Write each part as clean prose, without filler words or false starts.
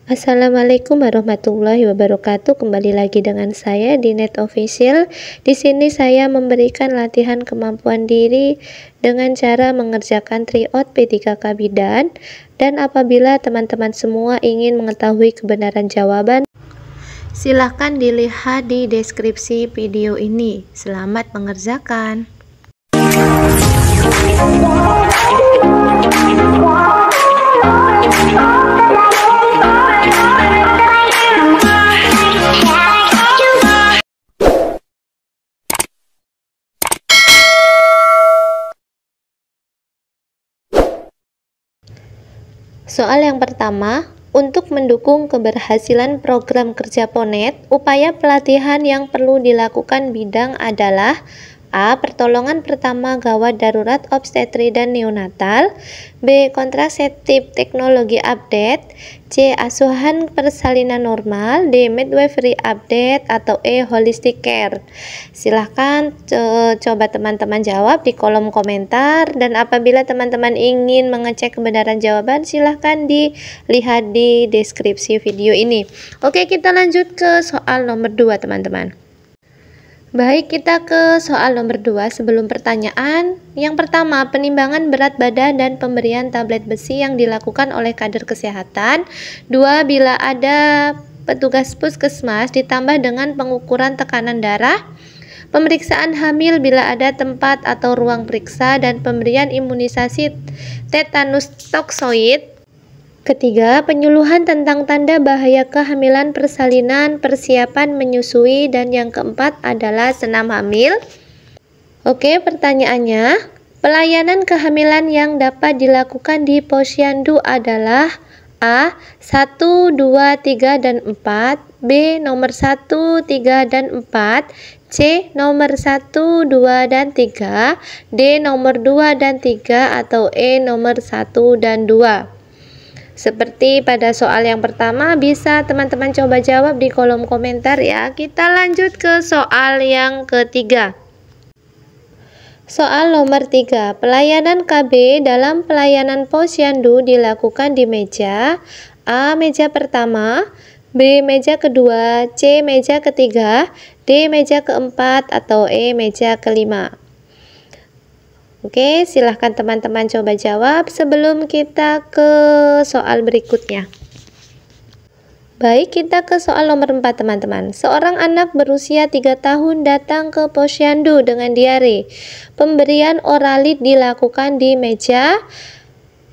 Assalamualaikum warahmatullahi wabarakatuh. Kembali lagi dengan saya di Net Official. Di sini saya memberikan latihan kemampuan diri dengan cara mengerjakan tryout P3K Bidan. Dan apabila teman-teman semua ingin mengetahui kebenaran jawaban, silahkan dilihat di deskripsi video ini. Selamat mengerjakan. Soal yang pertama, untuk mendukung keberhasilan program kerja Ponet, upaya pelatihan yang perlu dilakukan bidang adalah A. Pertolongan pertama gawat darurat obstetri dan neonatal. B. Kontraseptif teknologi update. C. Asuhan persalinan normal. D. Midwifery update. Atau E. Holistic care. Silahkan coba teman-teman jawab di kolom komentar. Dan apabila teman-teman ingin mengecek kebenaran jawaban, silahkan dilihat di deskripsi video ini. Oke, kita lanjut ke soal nomor 2 teman-teman. Baik, kita ke soal nomor 2 sebelum pertanyaan. Yang pertama, penimbangan berat badan dan pemberian tablet besi yang dilakukan oleh kader kesehatan. 2. Bila ada petugas puskesmas ditambah dengan pengukuran tekanan darah. Pemeriksaan hamil bila ada tempat atau ruang periksa dan pemberian imunisasi tetanus toksoid. Ketiga, penyuluhan tentang tanda bahaya kehamilan persalinan, persiapan menyusui, dan yang keempat adalah senam hamil. Oke, pertanyaannya, pelayanan kehamilan yang dapat dilakukan di Posyandu adalah A. 1, 2, 3, dan 4. B. Nomor 1, 3, dan 4. C. Nomor 1, 2, dan 3. D. Nomor 2 dan 3. Atau E. Nomor 1 dan 2. Seperti pada soal yang pertama, bisa teman-teman coba jawab di kolom komentar ya. Kita lanjut ke soal yang ketiga. Soal nomor 3. Pelayanan KB dalam pelayanan Posyandu dilakukan di meja A. Meja pertama, B. Meja kedua, C. Meja ketiga, D. Meja keempat, atau E. Meja kelima. Oke, silahkan teman-teman coba jawab sebelum kita ke soal berikutnya. Baik, kita ke soal nomor 4 teman-teman. Seorang anak berusia 3 tahun datang ke Posyandu dengan diare. Pemberian oralit dilakukan di meja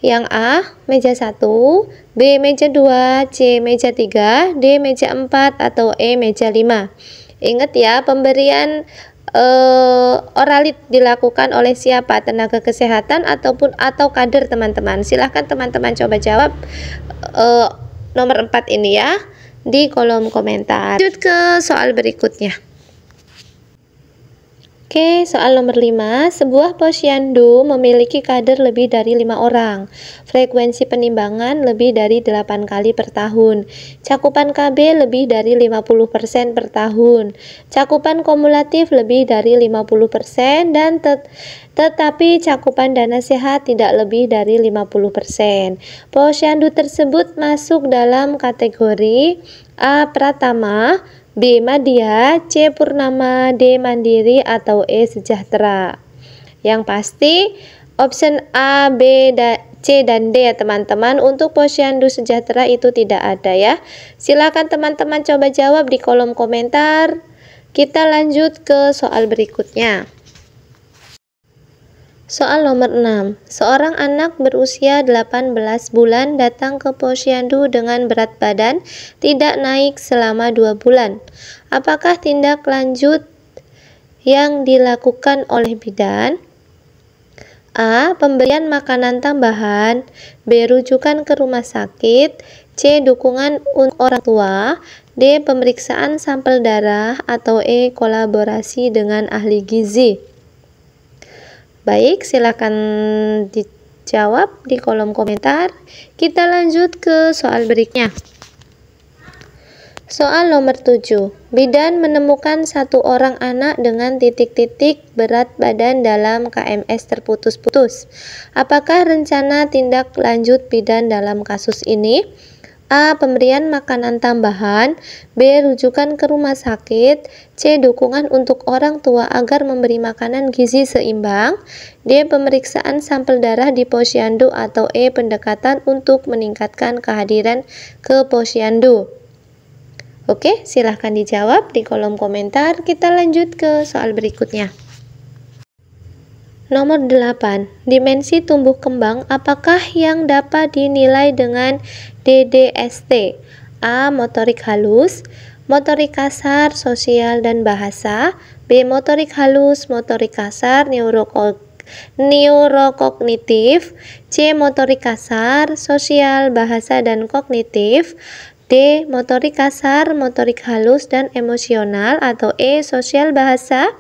yang A. Meja 1, B. Meja 2, C. Meja 3, D. Meja 4, atau E. Meja 5. Ingat ya, pemberian oralit dilakukan oleh siapa? Tenaga kesehatan atau kader teman-teman. Silahkan teman-teman coba jawab nomor 4 ini ya di kolom komentar. Lanjut ke soal berikutnya. Oke, soal nomor 5. Sebuah posyandu memiliki kader lebih dari 5 orang. Frekuensi penimbangan lebih dari 8 kali per tahun. Cakupan KB lebih dari 50% per tahun. Cakupan kumulatif lebih dari 50% dan tetapi cakupan dana sehat tidak lebih dari 50%. Posyandu tersebut masuk dalam kategori A. Pratama, B. Madya, C. Purnama, D. Mandiri, atau E. Sejahtera. Yang pasti option A, B, C, dan D ya teman-teman. Untuk Posyandu Sejahtera itu tidak ada ya. Silakan teman-teman coba jawab di kolom komentar. Kita lanjut ke soal berikutnya. Soal nomor 6. Seorang anak berusia 18 bulan datang ke Posyandu dengan berat badan tidak naik selama 2 bulan. Apakah tindak lanjut yang dilakukan oleh bidan? A. Pemberian makanan tambahan, B. Rujukan ke rumah sakit, C. Dukungan untuk orang tua, D. Pemeriksaan sampel darah, atau E. Kolaborasi dengan ahli gizi. Baik, silakan dijawab di kolom komentar. Kita lanjut ke soal berikutnya. Soal nomor 7. Bidan menemukan 1 orang anak dengan titik-titik berat badan dalam KMS terputus-putus. Apakah rencana tindak lanjut bidan dalam kasus ini? A. Pemberian makanan tambahan. B. Rujukan ke rumah sakit. C. Dukungan untuk orang tua agar memberi makanan gizi seimbang. D. Pemeriksaan sampel darah di posyandu. Atau E. Pendekatan untuk meningkatkan kehadiran ke posyandu. Oke, silahkan dijawab di kolom komentar. Kita lanjut ke soal berikutnya. Nomor 8. Dimensi tumbuh kembang apakah yang dapat dinilai dengan DDST? A. Motorik halus, motorik kasar, sosial, dan bahasa. B. Motorik halus, motorik kasar, neurokognitif. C. Motorik kasar, sosial, bahasa, dan kognitif. D. Motorik kasar, motorik halus, dan emosional. Atau E. Sosial, bahasa,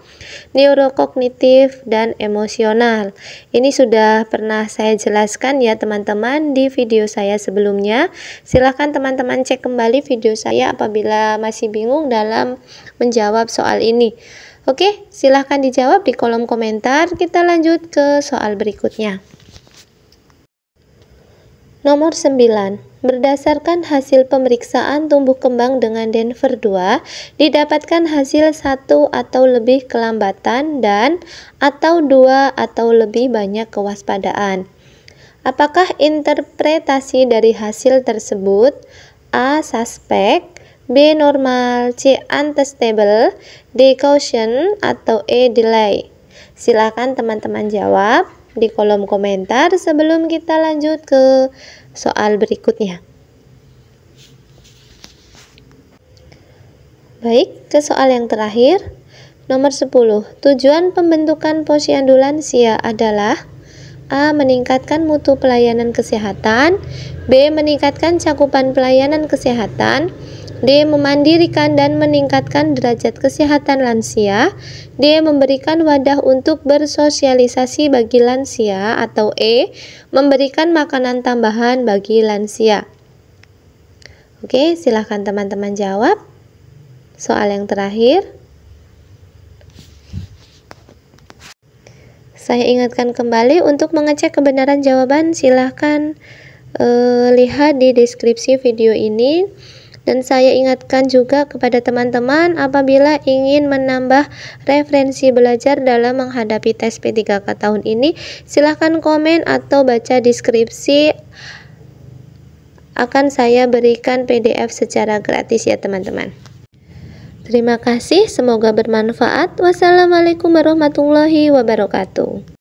neurokognitif, dan emosional. Ini sudah pernah saya jelaskan ya teman-teman di video saya sebelumnya. Silahkan teman-teman cek kembali video saya apabila masih bingung dalam menjawab soal ini. Oke, silahkan dijawab di kolom komentar. Kita lanjut ke soal berikutnya. Nomor 9. Berdasarkan hasil pemeriksaan tumbuh kembang dengan Denver 2, didapatkan hasil 1 atau lebih kelambatan dan atau 2 atau lebih banyak kewaspadaan. Apakah interpretasi dari hasil tersebut? A. Suspek, B. Normal, C. Unstable, D. Caution, atau E. Delay. Silakan teman-teman jawab di kolom komentar sebelum kita lanjut ke soal berikutnya. Baik, ke soal yang terakhir. Nomor 10. Tujuan pembentukan posyandu lansia adalah A. Meningkatkan mutu pelayanan kesehatan. B. Meningkatkan cakupan pelayanan kesehatan. D. Memandirikan dan meningkatkan derajat kesehatan lansia. D. Memberikan wadah untuk bersosialisasi bagi lansia. Atau E. Memberikan makanan tambahan bagi lansia. Oke, silahkan teman-teman jawab. Soal yang terakhir. Saya ingatkan kembali untuk mengecek kebenaran jawaban, silahkan lihat di deskripsi video ini. Dan saya ingatkan juga kepada teman-teman apabila ingin menambah referensi belajar dalam menghadapi tes P3K tahun ini, silahkan komen atau baca deskripsi. Akan saya berikan PDF secara gratis ya teman-teman. Terima kasih, semoga bermanfaat. Wassalamualaikum warahmatullahi wabarakatuh.